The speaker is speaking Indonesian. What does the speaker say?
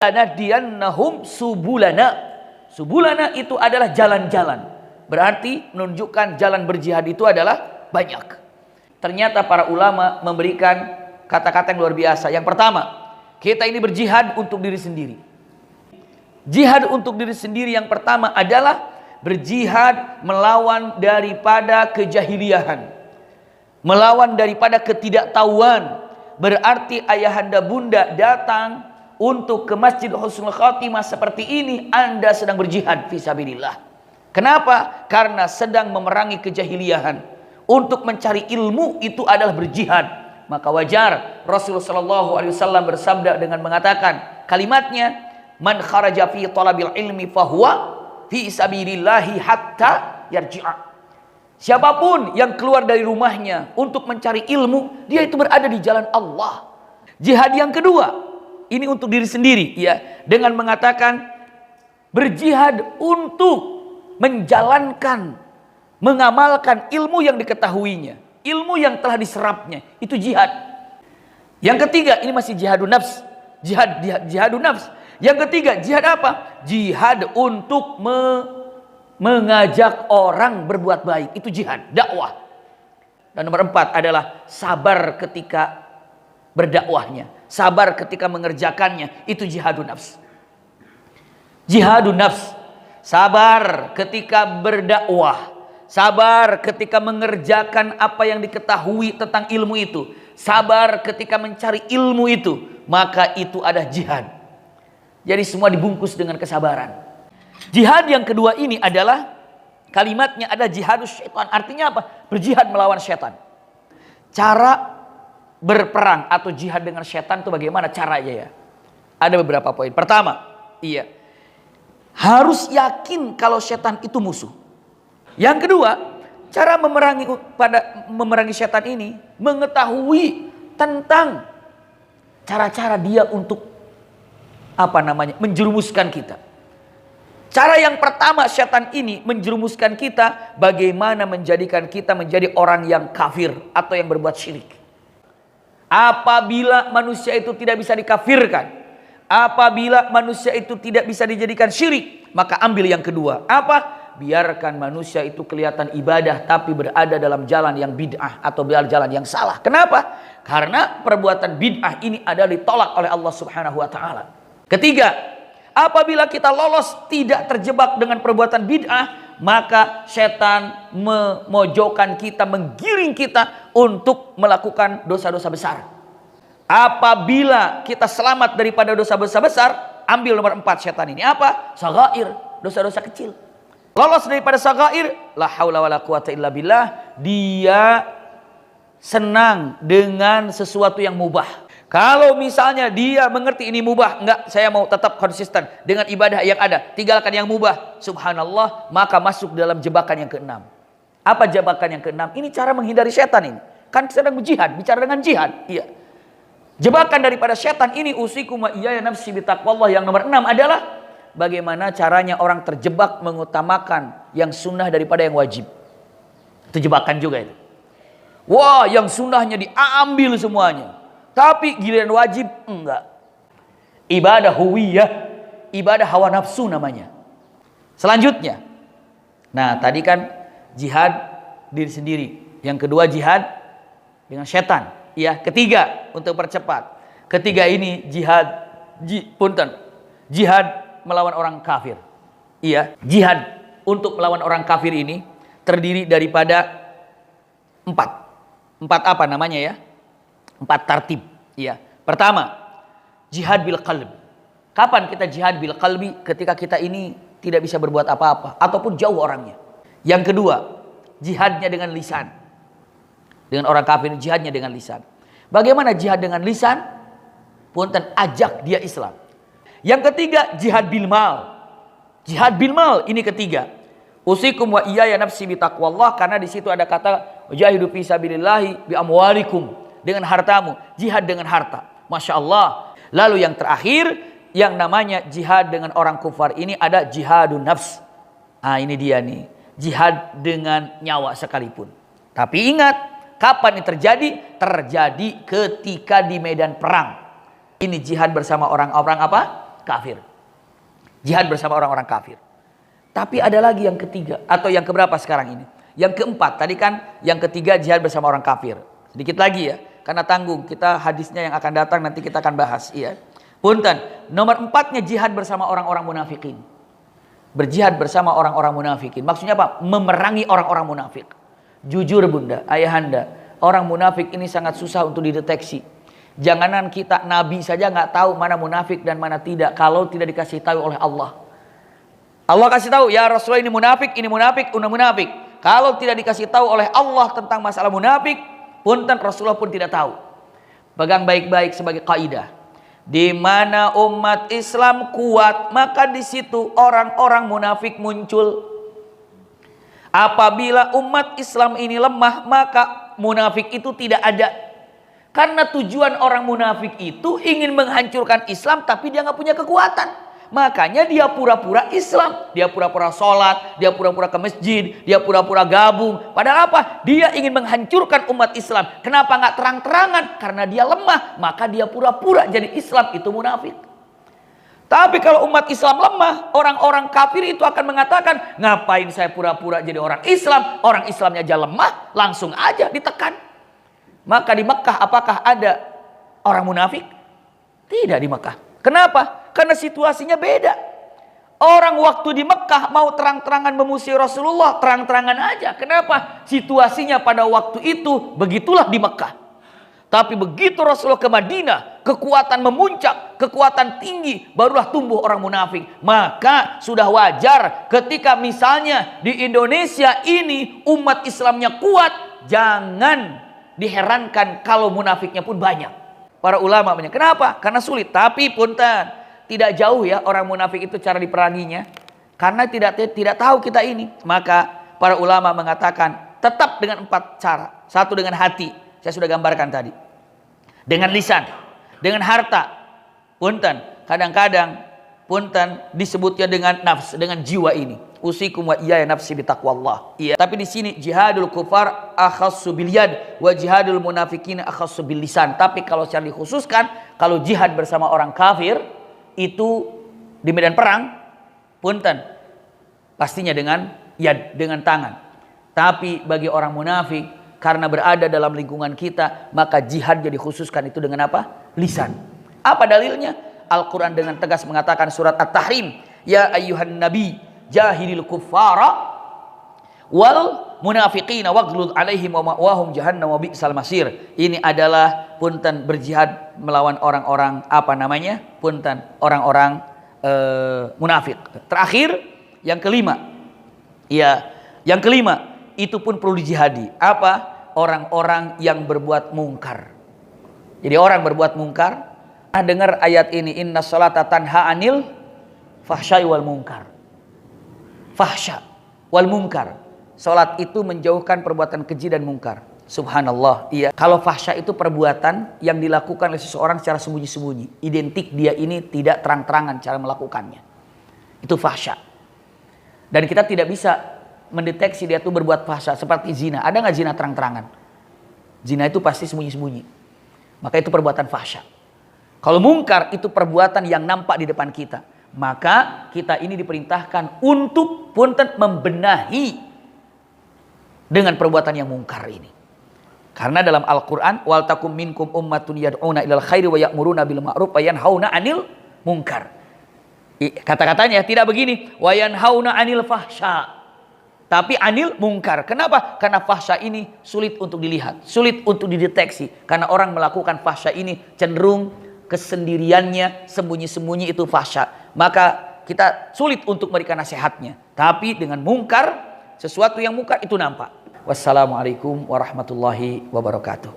Lanadiyannahum subulana. Subulana itu adalah jalan-jalan. Berarti menunjukkan jalan berjihad itu adalah banyak. Ternyata para ulama memberikan kata-kata yang luar biasa. Yang pertama, kita ini berjihad untuk diri sendiri. Jihad untuk diri sendiri yang pertama adalah berjihad melawan daripada kejahiliahan, melawan daripada ketidaktahuan. Berarti ayahanda bunda datang untuk ke Masjid Husnul Khatimah seperti ini, Anda sedang berjihad fisabilillah. Kenapa? Karena sedang memerangi kejahiliahan. Untuk mencari ilmu itu adalah berjihad. Maka wajar Rasulullah SAW bersabda dengan mengatakan kalimatnya, man kharaja fi talabil ilmi fahuwa fi sabilillahi hatta yarji'a. Siapapun yang keluar dari rumahnya untuk mencari ilmu, dia itu berada di jalan Allah. Jihad yang kedua, ini untuk diri sendiri, ya, dengan mengatakan berjihad untuk menjalankan, mengamalkan ilmu yang diketahuinya, ilmu yang telah diserapnya, itu jihad. Yang ketiga, ini masih jihadun nafs, jihadun nafs. Yang ketiga, jihad apa? Jihad untuk mengajak orang berbuat baik, itu jihad, dakwah. Dan nomor 4 adalah sabar ketika berdakwahnya, sabar ketika mengerjakannya, itu jihadun nafs. Jihadun nafs, sabar ketika berdakwah, sabar ketika mengerjakan apa yang diketahui tentang ilmu itu, sabar ketika mencari ilmu itu, maka itu adalah jihad. Jadi semua dibungkus dengan kesabaran. Jihad yang kedua ini adalah kalimatnya adalah jihadus syaitan. Artinya apa? Berjihad melawan syaitan. Cara berperang atau jihad dengan syaitan itu bagaimana caranya, ya? Ada beberapa poin. Pertama, harus yakin kalau syaitan itu musuh. Yang kedua, cara memerangi syaitan ini mengetahui tentang cara-cara dia untuk menjerumuskan kita. Cara yang pertama syaitan ini menjerumuskan kita, bagaimana menjadikan kita menjadi orang yang kafir atau yang berbuat syirik. Apabila manusia itu tidak bisa dikafirkan, apabila manusia itu tidak bisa dijadikan syirik, maka ambil yang kedua. Apa? Biarkan manusia itu kelihatan ibadah tapi berada dalam jalan yang bid'ah atau jalan yang salah. Kenapa? Karena perbuatan bid'ah ini adalah ditolak oleh Allah Subhanahu wa taala. Ketiga, apabila kita lolos tidak terjebak dengan perbuatan bid'ah, maka setan memojokkan kita, menggiring kita untuk melakukan dosa-dosa besar. Apabila kita selamat daripada dosa-dosa besar, ambil nomor 4 setan ini. Apa? Sagair, dosa-dosa kecil. Lolos daripada sagair, la haula wala quwata illa billah, dia senang dengan sesuatu yang mubah. Kalau misalnya dia mengerti ini mubah, enggak, saya mau tetap konsisten dengan ibadah yang ada, tinggalkan yang mubah, subhanallah, maka masuk dalam jebakan yang keenam. Apa jebakan yang keenam? Ini cara menghindari setan ini. Kan sedang berjihad, bicara dengan jihad. Iya. Jebakan daripada setan ini, usikum wa iyaya nafsi bitaqwallah, yang nomor 6 adalah bagaimana caranya orang terjebak mengutamakan yang sunnah daripada yang wajib. Itu jebakan juga itu. Wah, yang sunnahnya diambil semuanya, tapi giliran wajib enggak. Ibadah huwiyah, ibadah hawa nafsu namanya. Selanjutnya, nah tadi kan jihad diri sendiri. Yang kedua jihad dengan setan. Ya, ketiga untuk percepat. Ketiga ini jihad melawan orang kafir. Iya, jihad untuk melawan orang kafir ini terdiri daripada 4 apa namanya, ya? 4 tartib. Iya. Pertama, jihad bil qalb. Kapan kita jihad bil qalbi? Ketika kita ini tidak bisa berbuat apa-apa ataupun jauh orangnya. Yang kedua, jihadnya dengan lisan. Dengan orang kafir, jihadnya dengan lisan. Bagaimana jihad dengan lisan? Punten, ajak dia Islam. Yang ketiga, jihad bil mal. Jihad bil mal ini ketiga. Usikum wa iyaya nafsi bitaqwallah, karena di situ ada kata wajahidu fi sabilillahi bi amwalikum, dengan hartamu, jihad dengan harta. Masya Allah. Lalu yang terakhir, yang namanya jihad dengan orang kufar ini ada jihadun nafs. Ini dia nih, jihad dengan nyawa sekalipun. Tapi ingat, kapan ini terjadi? Terjadi ketika di medan perang. Ini jihad bersama orang-orang apa? kafir. Jihad bersama orang-orang kafir. Tapi ada lagi yang ketiga, atau yang keberapa sekarang ini? Yang keempat, tadi kan yang ketiga jihad bersama orang kafir. Sedikit lagi ya, karena tanggung, kita hadisnya yang akan datang nanti kita akan bahas. Iya. Punten, nomor 4-nya jihad bersama orang-orang munafikin. Berjihad bersama orang-orang munafikin. Maksudnya apa? Memerangi orang-orang munafik. Jujur bunda, ayahanda, orang munafik ini sangat susah untuk dideteksi. Janganan kita nabi saja nggak tahu mana munafik dan mana tidak kalau tidak dikasih tahu oleh Allah. Allah kasih tahu, ya Rasulullah ini munafik, munafik. Kalau tidak dikasih tahu oleh Allah tentang masalah munafik, punten Rasulullah pun tidak tahu. Pegang baik-baik sebagai kaidah. Di mana umat Islam kuat, maka di situ orang-orang munafik muncul. Apabila umat Islam ini lemah, maka munafik itu tidak ada. Karena tujuan orang munafik itu ingin menghancurkan Islam, tapi dia nggak punya kekuatan. Makanya dia pura-pura Islam, dia pura-pura sholat, dia pura-pura ke masjid, dia pura-pura gabung. Padahal apa? Dia ingin menghancurkan umat Islam. Kenapa nggak terang-terangan? Karena dia lemah, maka dia pura-pura jadi Islam, itu munafik. Tapi kalau umat Islam lemah, orang-orang kafir itu akan mengatakan, ngapain saya pura-pura jadi orang Islam? Orang Islamnya aja lemah, langsung aja ditekan. Maka di Mekah apakah ada orang munafik? Tidak di Mekah. Kenapa? Karena situasinya beda. Orang waktu di Mekah mau terang-terangan memusuhi Rasulullah, terang-terangan aja. Kenapa? Situasinya pada waktu itu begitulah di Mekah. Tapi begitu Rasulullah ke Madinah, kekuatan memuncak, kekuatan tinggi, barulah tumbuh orang munafik. Maka sudah wajar ketika misalnya di Indonesia ini umat Islamnya kuat, jangan diherankan kalau munafiknya pun banyak. Para ulama banyak. Kenapa? Karena sulit. Tapi punten, tidak jauh ya orang munafik itu cara diperanginya. Karena tidak tahu kita ini. Maka para ulama mengatakan tetap dengan 4 cara. 1 dengan hati. Saya sudah gambarkan tadi. Dengan lisan, dengan harta. Punten, kadang-kadang punten disebutnya dengan nafs, dengan jiwa ini. Usikum wa iyaya nafsi bitaqwallah. Iya, tapi di sini jihadul kufar akhassu bil yad wa jihadul munafikin akhassu bil lisan. Tapi kalau secara dikhususkan, kalau jihad bersama orang kafir itu di medan perang, punten, pastinya dengan yad, dengan tangan. Tapi bagi orang munafik, karena berada dalam lingkungan kita, maka jihad jadi khususkan itu dengan apa? Lisan. Apa dalilnya? Al-Quran dengan tegas mengatakan surat At-Tahrim, ya ayyuhan nabi jahilil kuffara wal munafiqina waghlud alaihim wa ma'wahum jahannam wa bi'sal masir. Ini adalah punten berjihad melawan orang-orang apa namanya? Punten orang-orang munafik. Terakhir yang kelima. Ya, yang kelima itu pun perlu dijihadi. Apa? Orang-orang yang berbuat mungkar. Jadi orang berbuat mungkar. Dengar ayat ini, inna sholata tanha anil fahsyai wal munkar. Fahsya wal munkar. Salat itu menjauhkan perbuatan keji dan mungkar. Subhanallah. Iya. Kalau fahsya itu perbuatan yang dilakukan oleh seseorang secara sembunyi-sembunyi. Identik dia ini tidak terang-terangan cara melakukannya. Itu fahsya. Dan kita tidak bisa mendeteksi dia itu berbuat fahsya seperti zina. Ada nggak zina terang-terangan? Zina itu pasti sembunyi-sembunyi. Maka itu perbuatan fahsya. Kalau mungkar itu perbuatan yang nampak di depan kita. Maka kita ini diperintahkan untuk punten membenahi dengan perbuatan yang mungkar ini. Karena dalam Al-Quran, wal takum minkum ummatun yad'una ilal khairi wa ya'muruna bil ma'ruf wa yanhauna 'anil munkar. Kata-katanya tidak begini, wa yanhauna 'anil fahsya. Tapi anil mungkar. Kenapa? Karena fahsya ini sulit untuk dilihat, sulit untuk dideteksi. Karena orang melakukan fahsya ini cenderung kesendiriannya, sembunyi-sembunyi itu fahsya. Maka kita sulit untuk memberikan nasihatnya. Tapi dengan mungkar, sesuatu yang mungkar itu nampak. Wassalamualaikum warahmatullahi wabarakatuh.